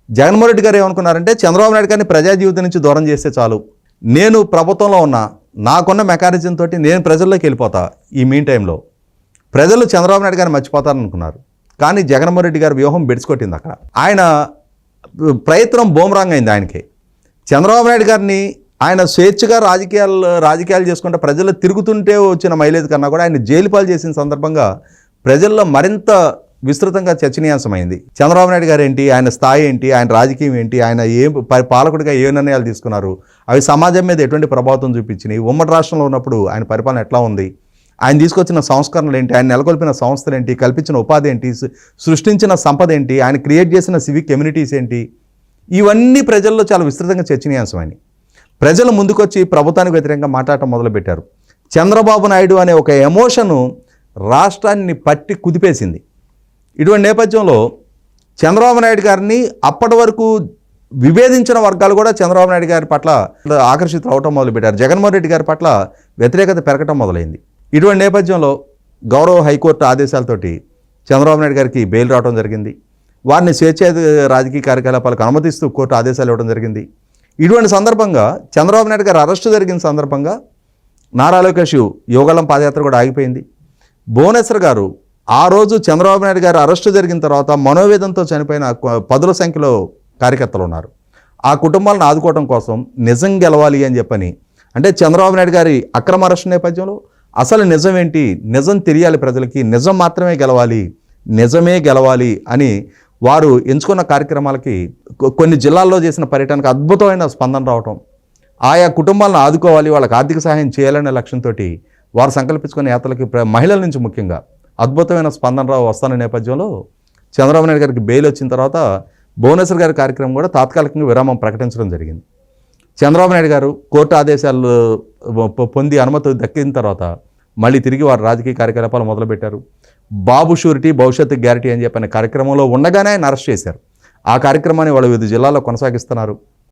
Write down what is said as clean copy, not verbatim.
జగన్మోహన్ రెడ్డి గారు ఏమనుకున్నారంటే చంద్రబాబు నాయుడు గారిని ప్రజా జీవితం నుంచి దూరం చేస్తే చాలు, నేను ప్రభుత్వంలో ఉన్నా, నాకున్న మెకానిజం తోటి నేను ప్రజల్లోకి వెళ్ళిపోతా, ఈ మీన్ టైంలో ప్రజలు చంద్రబాబు నాయుడు గారిని మర్చిపోతారనుకున్నారు. కానీ జగన్మోహన్ రెడ్డి గారి వ్యూహం బెడిసికొట్టింది. అక్కడ ఆయన ప్రయత్నం బూమరాంగ్ అయింది. ఆయనకి చంద్రబాబు నాయుడు గారిని ఆయన స్వేచ్ఛగా రాజకీయాలు చేసుకుంటే ప్రజలు తిరుగుతుంటే వచ్చిన మైలేజ్ కన్నా కూడా ఆయన జైలు పాలు చేసిన సందర్భంగా ప్రజల్లో మరింత విస్తృతంగా చర్చనీయాంశమైంది. చంద్రబాబు నాయుడు గారు ఏంటి, ఆయన స్థాయి ఏంటి, ఆయన రాజకీయం ఏంటి, ఆయన పాలకుడిగా ఏ నిర్ణయాలు తీసుకున్నారు, అవి సమాజం మీద ఎటువంటి ప్రభావం చూపించినాయి, ఉమ్మడి రాష్ట్రంలో ఉన్నప్పుడు ఆయన పరిపాలన ఎట్లా ఉంది, ఆయన తీసుకొచ్చిన సంస్కరణలు ఏంటి, ఆయన నెలకొల్పిన సంస్థలు ఏంటి, కల్పించిన ఉపాధి ఏంటి, సృష్టించిన సంపద ఏంటి, ఆయన క్రియేట్ చేసిన సివిక్ కమ్యూనిటీస్ ఏంటి, ఇవన్నీ ప్రజల్లో చాలా విస్తృతంగా చర్చనీయాంశమైనవి. ప్రజలు ముందుకొచ్చి ప్రభుత్వానికి వ్యతిరేకంగా మాట్లాడటం మొదలుపెట్టారు. చంద్రబాబు నాయుడు అనే ఒక ఎమోషను రాష్ట్రాన్ని పట్టి కుదిపేసింది. ఇటువంటి నేపథ్యంలో చంద్రబాబు నాయుడు గారిని అప్పటి వరకు విభేదించిన వర్గాలు కూడా చంద్రబాబు నాయుడు గారి పట్ల ఆకర్షితులు అవటం మొదలుపెట్టారు. జగన్మోహన్ రెడ్డి గారి పట్ల వ్యతిరేకత పెరగటం మొదలైంది. ఇటువంటి నేపథ్యంలో గౌరవ హైకోర్టు ఆదేశాలతోటి చంద్రబాబు నాయుడు గారికి బెయిల్ రావడం జరిగింది. వారిని స్వేచ్ఛ రాజకీయ కార్యకలాపాలకు అనుమతిస్తూ కోర్టు ఆదేశాలు ఇవ్వడం జరిగింది. ఇటువంటి సందర్భంగా చంద్రబాబు నాయుడు గారు అరెస్టు జరిగిన సందర్భంగా నారా లోకేష్ యోగాళం పాదయాత్ర కూడా ఆగిపోయింది. భువనేశ్వర్ గారు ఆ రోజు చంద్రబాబు నాయుడు గారు అరెస్టు జరిగిన తర్వాత మనోవేదంతో చనిపోయిన 10ల సంఖ్యలో కార్యకర్తలు ఉన్నారు. ఆ కుటుంబాలను ఆదుకోవడం కోసం నిజం గెలవాలి అని చెప్పని, అంటే చంద్రబాబు నాయుడు గారి అక్రమ అరెస్టు నేపథ్యంలో అసలు నిజం ఏంటి, నిజం తెలియాలి ప్రజలకి, నిజం మాత్రమే గెలవాలి, నిజమే గెలవాలి అని వారు ఎంచుకున్న కార్యక్రమాలకి కొన్ని జిల్లాల్లో చేసిన పర్యటనకు అద్భుతమైన స్పందన రావటం, ఆయా కుటుంబాలను ఆదుకోవాలి, వాళ్ళకి ఆర్థిక సహాయం చేయాలనే లక్ష్యంతో వారు సంకల్పించుకున్న యాత్రలకి మహిళల నుంచి ముఖ్యంగా అద్భుతమైన స్పందన వస్తున్న నేపథ్యంలో చంద్రబాబు నాయుడు గారికి బెయిల్ వచ్చిన తర్వాత భువనేశ్వర్ గారి కార్యక్రమం కూడా తాత్కాలికంగా విరామం ప్రకటించడం జరిగింది. చంద్రబాబు నాయుడు గారు కోర్టు ఆదేశాలు పొంది అనుమతి దక్కిన తర్వాత మళ్ళీ తిరిగి వారు రాజకీయ కార్యకలాపాలు మొదలుపెట్టారు. బాబు షూరిటీ భవిష్యత్తు గ్యారంటీ అని చెప్పిన కార్యక్రమంలో ఉండగానే ఆయన అరెస్ట్ చేశారు. ఆ కార్యక్రమాన్ని వాళ్ళు వివిధ జిల్లాల్లో కొనసాగిస్తున్నారు.